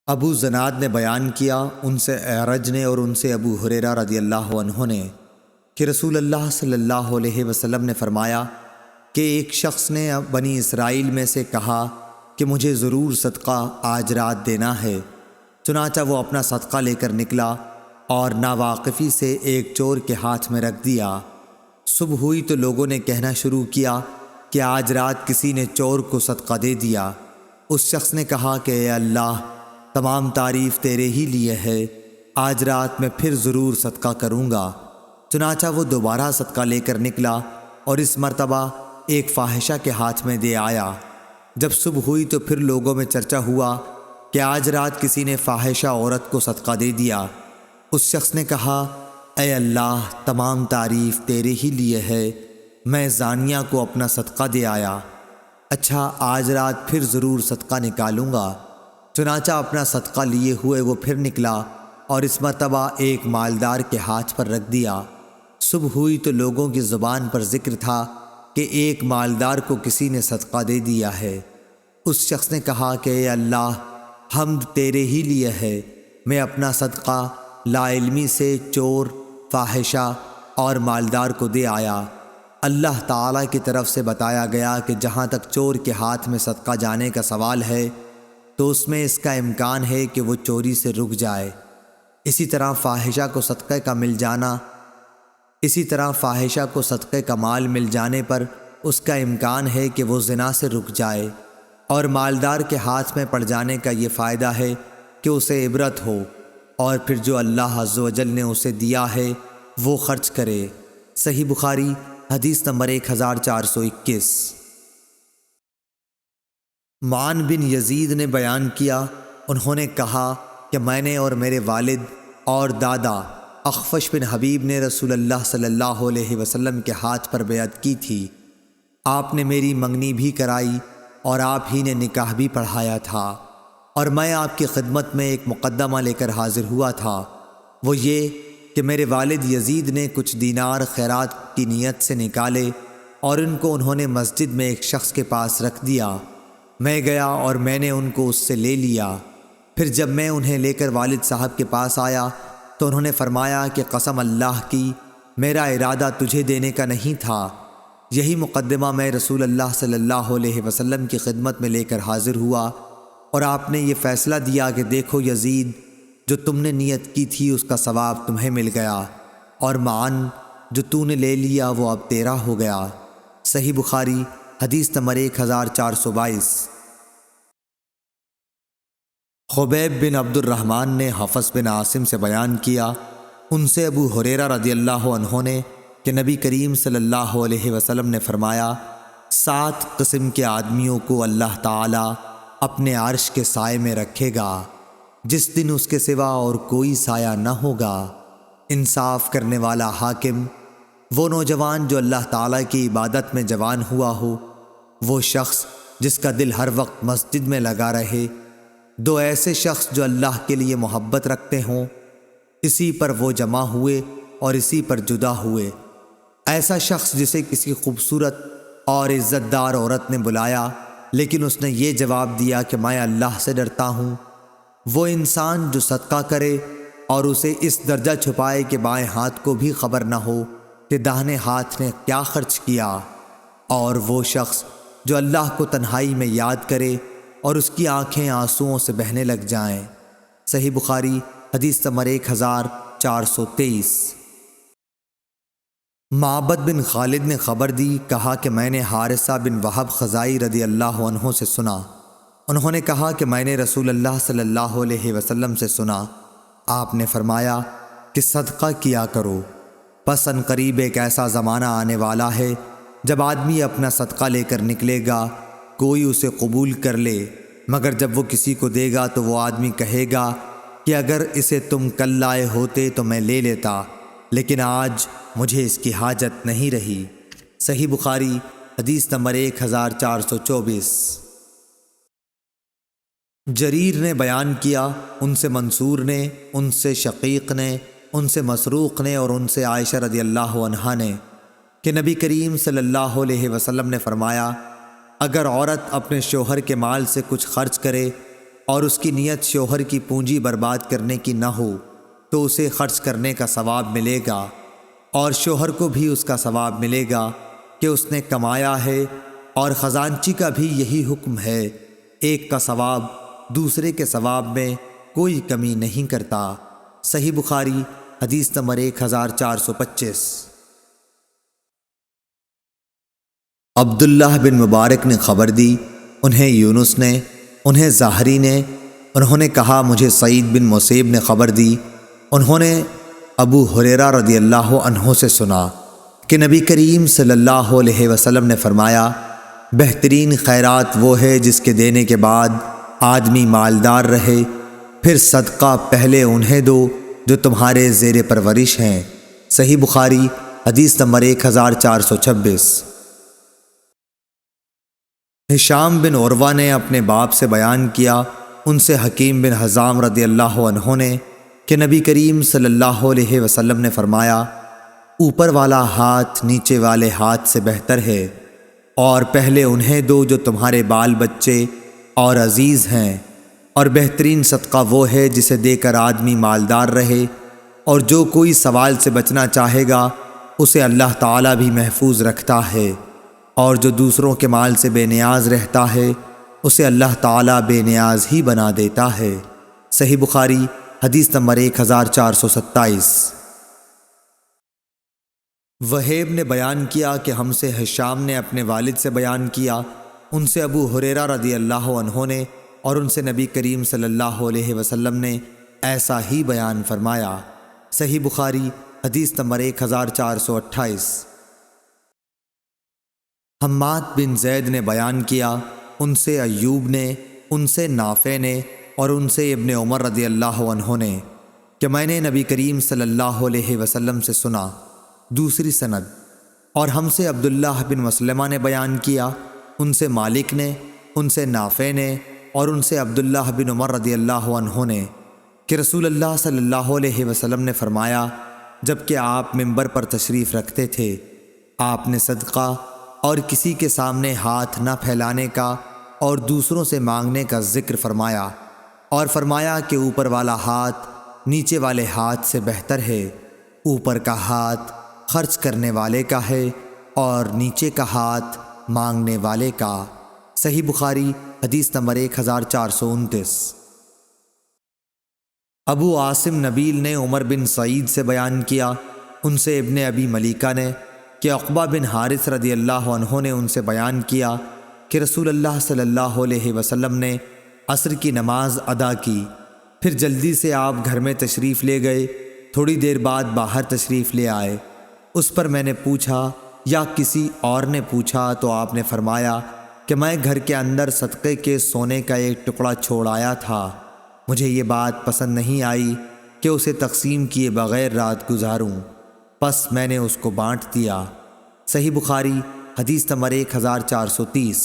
ابو زناد نے بیان کیا ان سے اعرج نے اور ان سے ابو ہریرہ رضی اللہ عنہ نے کہ رسول اللہ صلی اللہ علیہ وسلم نے فرمایا کہ ایک شخص نے بنی اسرائیل میں سے کہا کہ مجھے ضرور صدقہ آج رات دینا ہے۔ چنانچہ وہ اپنا صدقہ لے کر نکلا اور ناواقفی سے ایک چور کے ہاتھ میں رکھ دیا۔ صبح ہوئی تو لوگوں نے کہنا شروع کیا کہ آج رات کسی نے چور کو صدقہ دے دیا۔ اس شخص نے کہا کہ اے اللہ، تمام تعریف تیرے ہی لیے ہے، آج رات میں پھر ضرور صدقہ کروں گا۔ چنانچہ وہ دوبارہ صدقہ لے کر نکلا اور اس مرتبہ ایک فاحشہ کے ہاتھ میں دے آیا۔ جب صبح ہوئی تو پھر لوگوں میں چرچا ہوا کہ آج رات کسی نے فاحشہ عورت کو صدقہ دے دیا۔ اس شخص نے کہا اے اللہ، تمام تعریف تیرے ہی لیے ہے، میں زانیہ کو اپنا صدقہ دے آیا۔ اچھا، آج رات پھر ضرور صدقہ نکالوں گا۔ چنانچہ اپنا صدقہ لیے ہوئے وہ پھر نکلا اور اس مرتبہ ایک مالدار کے ہاتھ پر رکھ دیا۔ صبح ہوئی تو لوگوں کی زبان پر ذکر تھا کہ ایک مالدار کو کسی نے صدقہ دے دیا ہے۔ اس شخص نے کہا کہ اے اللہ، حمد تیرے ہی لیے ہے، میں اپنا صدقہ لا علمی سے چور، فاحشہ اور مالدار کو دے آیا۔ اللہ تعالیٰ کی طرف سے بتایا گیا کہ جہاں تک چور کے ہاتھ میں صدقہ جانے کا سوال ہے تو اس میں اس کا امکان ہے کہ وہ چوری سے رک جائے۔ اسی طرح فاحشہ کو صدقے کا مال مل جانے پر اس کا امکان ہے کہ وہ زنا سے رک جائے، اور مالدار کے ہاتھ میں پڑ جانے کا یہ فائدہ ہے کہ اسے عبرت ہو، اور پھر جو اللہ عز و جل نے اسے دیا ہے وہ خرچ کرے۔ صحیح بخاری حدیث نمبر 1421۔ معن بن یزید نے بیان کیا، انہوں نے کہا کہ میں نے اور میرے والد اور دادا اخفش بن حبیب نے رسول اللہ صلی اللہ علیہ وسلم کے ہاتھ پر بیعت کی تھی۔ آپ نے میری منگنی بھی کرائی اور آپ ہی نے نکاح بھی پڑھایا تھا، اور میں آپ کی خدمت میں ایک مقدمہ لے کر حاضر ہوا تھا، وہ یہ کہ میرے والد یزید نے کچھ دینار خیرات کی نیت سے نکالے اور ان کو انہوں نے مسجد میں ایک شخص کے پاس رکھ دیا۔ میں گیا اور میں نے ان کو اس سے لے لیا۔ پھر جب میں انہیں لے کر والد صاحب کے پاس آیا تو انہوں نے فرمایا کہ قسم اللہ کی، میرا ارادہ تجھے دینے کا نہیں تھا۔ یہی مقدمہ میں رسول اللہ صلی اللہ علیہ وسلم کی خدمت میں لے کر حاضر ہوا، اور آپ نے یہ فیصلہ دیا کہ دیکھو یزید، جو تم نے نیت کی تھی اس کا ثواب تمہیں مل گیا، اور معن جو تو نے لے لیا وہ اب تیرا ہو گیا۔ صحیح بخاری حدیث نمبر 1422۔ خبیب بن عبد الرحمن نے حفص بن عاصم سے بیان کیا، ان سے ابو ہریرہ رضی اللہ عنہ نے کہ نبی کریم صلی اللہ علیہ وسلم نے فرمایا، 7 قسم کے آدمیوں کو اللہ تعالی اپنے عرش کے سائے میں رکھے گا، جس دن اس کے سوا اور کوئی سایہ نہ ہوگا۔ انصاف کرنے والا حاکم، وہ نوجوان جو اللہ تعالیٰ کی عبادت میں جوان ہوا ہو، وہ شخص جس کا دل ہر وقت مسجد میں لگا رہے، 2 ایسے شخص جو اللہ کے لیے محبت رکھتے ہوں، اسی پر وہ جمع ہوئے اور اسی پر جدا ہوئے۔ ایسا شخص جسے کسی خوبصورت اور عزت دار عورت نے بلایا لیکن اس نے یہ جواب دیا کہ میں اللہ سے ڈرتا ہوں۔ وہ انسان جو صدقہ کرے اور اسے اس درجہ چھپائے کہ بائیں ہاتھ کو بھی خبر نہ ہو کہ داہنے ہاتھ نے کیا خرچ کیا۔ اور وہ شخص جو اللہ کو تنہائی میں یاد کرے اور اس کی آنکھیں آنسوؤں سے بہنے لگ جائیں۔ صحیح بخاری حدیث نمبر 1423۔ معبد بن خالد نے خبر دی، کہا کہ میں نے حارثہ بن وہب خزائی رضی اللہ عنہ سے سنا، انہوں نے کہا کہ میں نے رسول اللہ صلی اللہ علیہ وسلم سے سنا، آپ نے فرمایا کہ صدقہ کیا کرو، پس ان قریب ایک ایسا زمانہ آنے والا ہے جب آدمی اپنا صدقہ لے کر نکلے گا، کوئی اسے قبول کر لے، مگر جب وہ کسی کو دے گا تو وہ آدمی کہے گا کہ اگر اسے تم کل لائے ہوتے تو میں لے لیتا، لیکن آج مجھے اس کی حاجت نہیں رہی۔ صحیح بخاری حدیث نمبر 1424۔ جریر نے بیان کیا، ان سے منصور نے، ان سے شقیق نے، ان سے مسروق نے اور ان سے عائشہ رضی اللہ عنہا نے کہ نبی کریم صلی اللہ علیہ وسلم نے فرمایا، اگر عورت اپنے شوہر کے مال سے کچھ خرچ کرے اور اس کی نیت شوہر کی پونجی برباد کرنے کی نہ ہو تو اسے خرچ کرنے کا ثواب ملے گا، اور شوہر کو بھی اس کا ثواب ملے گا کہ اس نے کمایا ہے، اور خزانچی کا بھی یہی حکم ہے، ایک کا ثواب دوسرے کے ثواب میں کوئی کمی نہیں کرتا۔ صحیح بخاری حدیث نمبر 1425۔ عبداللہ بن مبارک نے خبر دی، انہیں یونس نے، انہیں زہری نے، انہوں نے کہا مجھے سعید بن مسیب نے خبر دی، انہوں نے ابو ہریرہ رضی اللہ عنہ سے سنا کہ نبی کریم صلی اللہ علیہ وسلم نے فرمایا، بہترین خیرات وہ ہے جس کے دینے کے بعد آدمی مالدار رہے، پھر صدقہ پہلے انہیں دو جو تمہارے زیر پرورش ہیں۔ صحیح بخاری حدیث نمبر 1426۔ ہشام بن عروہ نے اپنے باپ سے بیان کیا، ان سے حکیم بن حزام رضی اللہ عنہ نے کہ نبی کریم صلی اللہ علیہ وسلم نے فرمایا، اوپر والا ہاتھ نیچے والے ہاتھ سے بہتر ہے، اور پہلے انہیں دو جو تمہارے بال بچے اور عزیز ہیں، اور بہترین صدقہ وہ ہے جسے دے کر آدمی مالدار رہے، اور جو کوئی سوال سے بچنا چاہے گا اسے اللہ تعالیٰ بھی محفوظ رکھتا ہے، اور جو دوسروں کے مال سے بے نیاز رہتا ہے اسے اللہ تعالیٰ بے نیاز ہی بنا دیتا ہے۔ صحیح بخاری حدیث نمبر 1427۔ وہیب نے بیان کیا کہ ہم سے ہشام نے اپنے والد سے بیان کیا، ان سے ابو ہریرہ رضی اللہ عنہ نے، اور ان سے نبی کریم صلی اللہ علیہ وسلم نے ایسا ہی بیان فرمایا۔ صحیح بخاری حدیث نمبر 1428۔ حماد بن زید نے بیان کیا، ان سے ایوب نے، ان سے نافع نے، اور ان سے ابن عمر رضی اللہ عنہ نے کہ میں نے نبی کریم صلی اللہ علیہ وسلم سے سنا۔ دوسری سند، اور ہم سے عبداللہ بن مسلمہ نے بیان کیا، ان سے مالک نے، ان سے نافع نے، اور ان سے عبداللہ بن عمر رضی اللہ عنہ نے کہ رسول اللہ صلی اللہ علیہ وسلم نے فرمایا، جب کہ آپ منبر پر تشریف رکھتے تھے، آپ نے صدقہ اور کسی کے سامنے ہاتھ نہ پھیلانے کا اور دوسروں سے مانگنے کا ذکر فرمایا، اور فرمایا کہ اوپر والا ہاتھ نیچے والے ہاتھ سے بہتر ہے، اوپر کا ہاتھ خرچ کرنے والے کا ہے اور نیچے کا ہاتھ مانگنے والے کا۔ صحیح بخاری حدیث نمبر 1429۔ ابو عاصم نبیل نے عمر بن سعید سے بیان کیا، ان سے ابن ابی ملیکہ نے کہ عقبہ بن حارث رضی اللہ عنہ نے ان سے بیان کیا کہ رسول اللہ صلی اللہ علیہ وسلم نے عصر کی نماز ادا کی، پھر جلدی سے آپ گھر میں تشریف لے گئے، تھوڑی دیر بعد باہر تشریف لے آئے۔ اس پر میں نے پوچھا یا کسی اور نے پوچھا تو آپ نے فرمایا کہ میں گھر کے اندر صدقے کے سونے کا ایک ٹکڑا چھوڑ آیا تھا، مجھے یہ بات پسند نہیں آئی کہ اسے تقسیم کیے بغیر رات گزاروں، پس میں نے اس کو بانٹ دیا۔ صحیح بخاری حدیث نمبر 1430۔